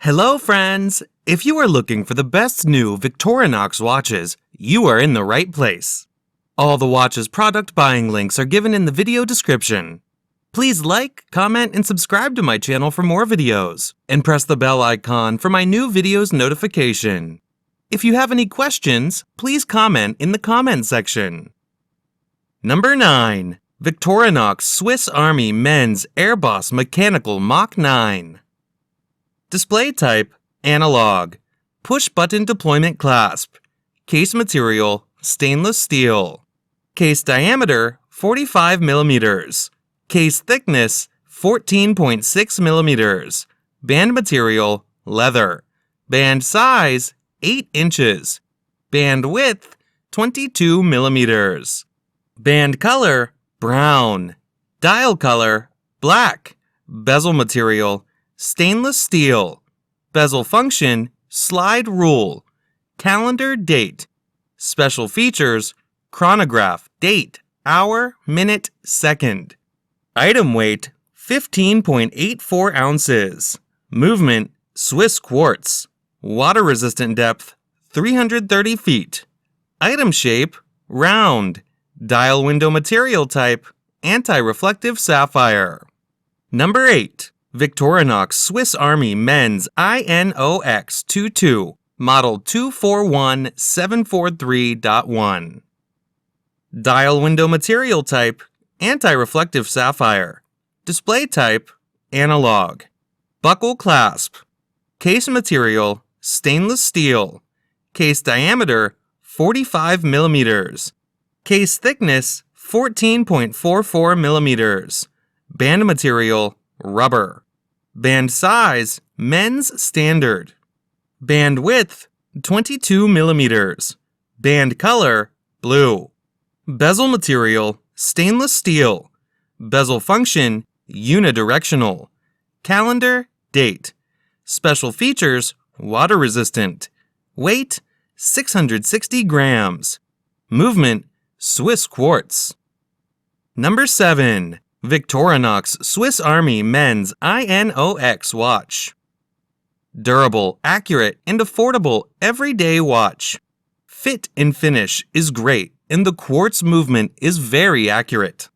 Hello friends! If you are looking for the best new Victorinox watches, you are in the right place. All the watches product buying links are given in the video description. Please like, comment, and subscribe to my channel for more videos, and press the bell icon for my new videos notification. If you have any questions, please comment in the comment section. Number 9. Victorinox Swiss Army Men's Airboss Mechanical Mach 9. Display type, analog. Push-button deployment clasp. Case material, stainless steel. Case diameter, 45 mm. Case thickness, 14.6 mm. Band material, leather. Band size, 8 inches. Band width, 22 mm. Band color, brown. Dial color, black. Bezel material, stainless steel. Bezel function, slide rule. Calendar date. Special features, chronograph, date, hour, minute, second. Item weight, 15.84 ounces. Movement, Swiss quartz. Water resistant depth, 330 feet. Item shape, round. Dial window material type, anti-reflective sapphire. Number 8. Victorinox Swiss Army Men's I.N.O.X 22, Model 241743.1. Dial window material type, anti-reflective sapphire. Display type, analog. Buckle clasp. Case material, stainless steel. Case diameter, 45 mm. Case thickness, 14.44 mm. Band material, rubber. Band size, men's standard. Band width, 22 mm. Band color, blue. Bezel material, stainless steel. Bezel function, unidirectional. Calendar, date. Special features, water resistant. Weight, 660 grams. Movement, Swiss quartz. Number 7. Victorinox Swiss Army Men's I.N.O.X watch. Durable, accurate, and affordable everyday watch. Fit and finish is great, and the quartz movement is very accurate.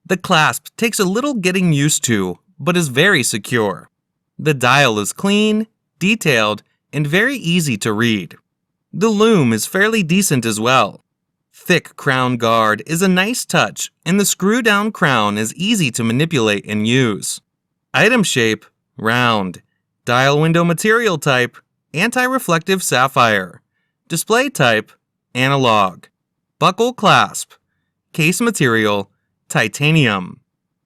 The clasp takes a little getting used to, but is very secure. The dial is clean, detailed, and very easy to read. The lume is fairly decent as well. Thick crown guard is a nice touch, and the screw-down crown is easy to manipulate and use. Item shape, round. Dial window material type, anti-reflective sapphire. Display type, analog. Buckle clasp. Case material, titanium.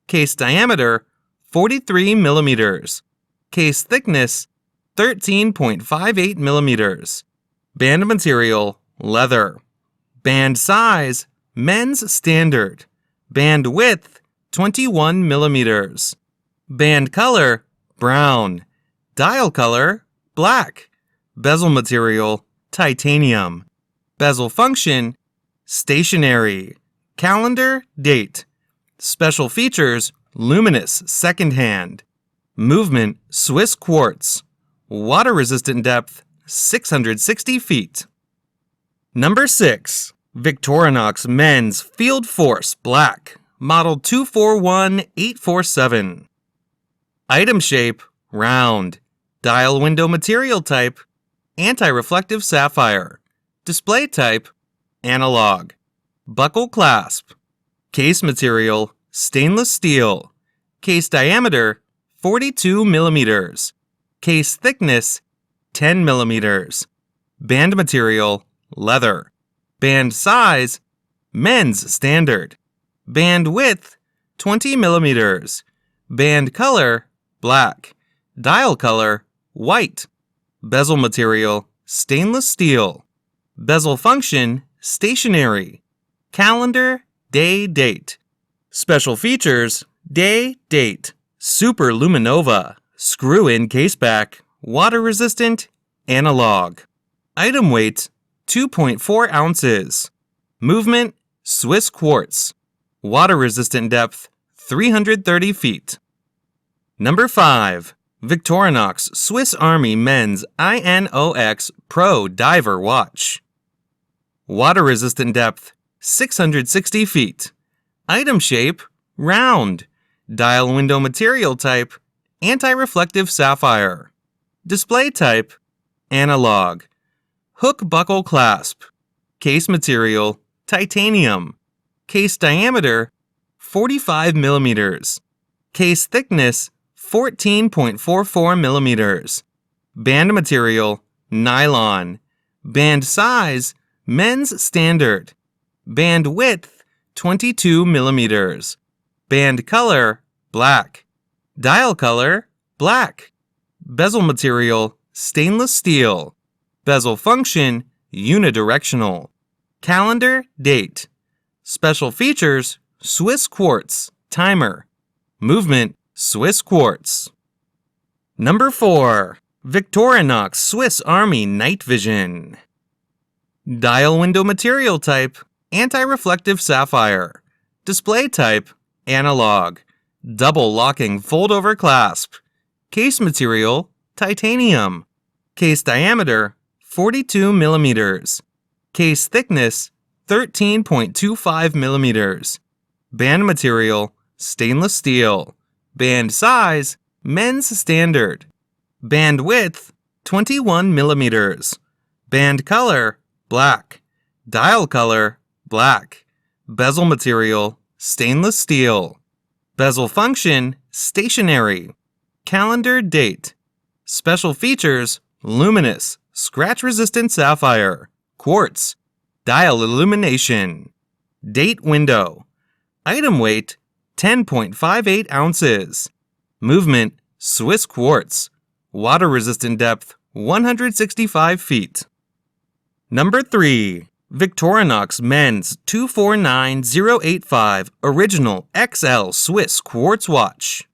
Case diameter, 43 mm. Case thickness, 13.58 mm. Band material, leather. Band size, men's standard. Band width, 21 mm. Band color, brown. Dial color, black. Bezel material, titanium. Bezel function, stationary. Calendar, date. Special features, luminous, second-hand. Movement, Swiss quartz. Water resistant depth, 660 feet. Number 6. Victorinox Men's Fieldforce Black, Model 241847. Item shape, round. Dial window material type, anti-reflective sapphire. Display type, analog. Buckle clasp. Case material, stainless steel. Case diameter, 42 mm. Case thickness, 10 mm. Band material, leather. Band size, men's standard. Band width, 20 mm. Band color, black. Dial color, white. Bezel material, stainless steel. Bezel function, stationary. Calendar, day, date. Special features, day, date. Super Luminova. Screw-in case back. Water resistant, analog. Item weight, 2.4 ounces. Movement, Swiss quartz. Water resistant depth, 330 feet. Number 5. Victorinox Swiss Army Men's I.N.O.X Pro Diver Watch. Water resistant depth, 660 feet. Item shape, round. Dial window material type, anti-reflective sapphire. Display type, analog. Hook buckle clasp. Case material, titanium. Case diameter, 45 millimeters. Case thickness, 14.44 millimeters. Band material, nylon. Band size, men's standard. Band width, 22 millimeters. Band color, black. Dial color, black. Bezel material, stainless steel. Bezel function, unidirectional. Calendar, date. Special features, Swiss quartz, timer. Movement, Swiss quartz. Number 4. Victorinox Swiss Army Night Vision. Dial window material type, anti-reflective sapphire. Display type, analog. Double locking fold-over clasp. Case material, titanium. Case diameter, 42 millimeters. Case thickness, 13.25 millimeters. Band material, stainless steel. Band size, men's standard. Band width, 21 millimeters. Band color, black. Dial color, black. Bezel material, stainless steel. Bezel function, stationary. Calendar date. Special features, luminous, scratch-resistant sapphire. Quartz. Dial illumination. Date window. Item weight, 10.58 ounces. Movement, Swiss quartz. Water resistant depth, 165 feet. Number 3. Victorinox Men's 249085 Original XL Swiss Quartz Watch.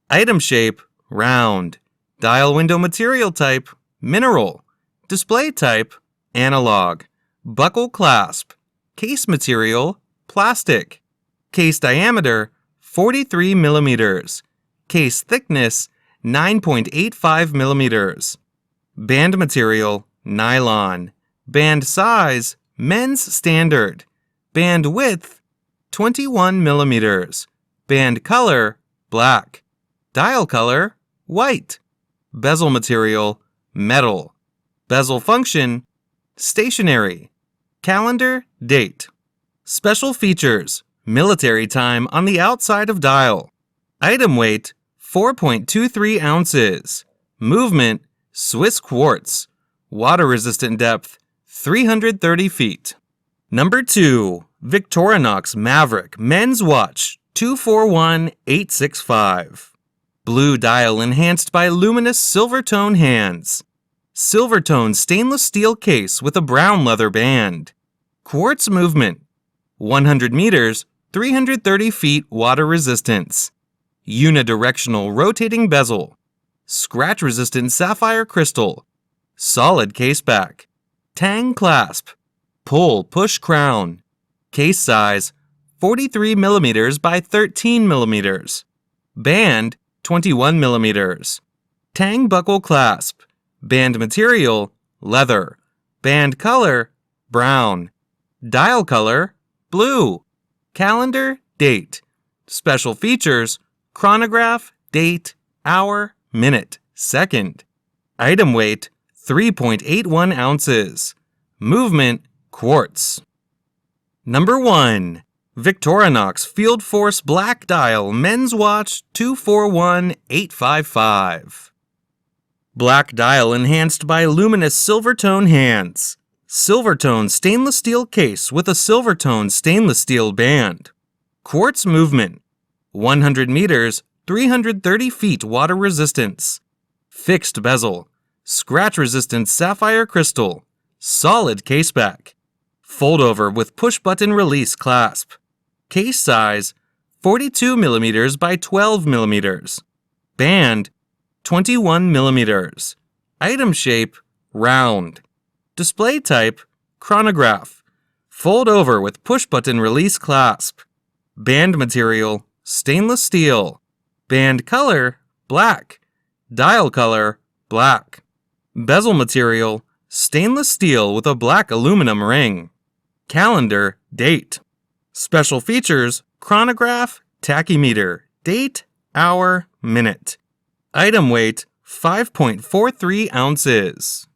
Item shape, round. Dial window material type, mineral. Display type, analog. Buckle clasp. Case material, plastic. Case diameter, 43 millimeters. Case thickness, 9.85 millimeters. Band material, nylon. Band size, men's standard. Band width, 21 millimeters. Band color, black. Dial color, white. Bezel material, metal. Bezel function, stationary. Calendar, date. Special features, military time on the outside of dial. Item weight, 4.23 ounces. Movement, Swiss quartz. Water resistant depth, 330 feet. Number 2. Victorinox Maverick Men's Watch 241865. Blue dial enhanced by luminous silver tone hands. Silver tone stainless steel case with a brown leather band. Quartz movement. 100 meters, 330 feet water resistance. Unidirectional rotating bezel. Scratch-resistant sapphire crystal. Solid case back. Tang clasp. Pull push crown. Case size, 43 millimeters by 13 millimeters. Band, 21 millimeters. Tang buckle clasp. Band material, leather. Band color, brown. Dial color, blue. Calendar, date. Special features, chronograph, date, hour, minute, second. Item weight, 3.81 ounces. Movement, quartz. Number 1. Victorinox Fieldforce Black Dial Men's Watch 241855. Black dial enhanced by luminous silver tone hands. Silver tone stainless steel case with a silver tone stainless steel band. Quartz movement. 100 meters, 330 feet water resistance. Fixed bezel. Scratch resistant sapphire crystal. Solid case back. Fold over with push button release clasp. Case size, 42 millimeters by 12 millimeters. Band, 21 millimeters. Item shape, round. Display type, chronograph. Fold over with push button release clasp. Band material, stainless steel. Band color, black. Dial color, black. Bezel material, stainless steel with a black aluminum ring. Calendar, date. Special features, chronograph, tachymeter, date, hour, minute. Item weight, 5.43 ounces.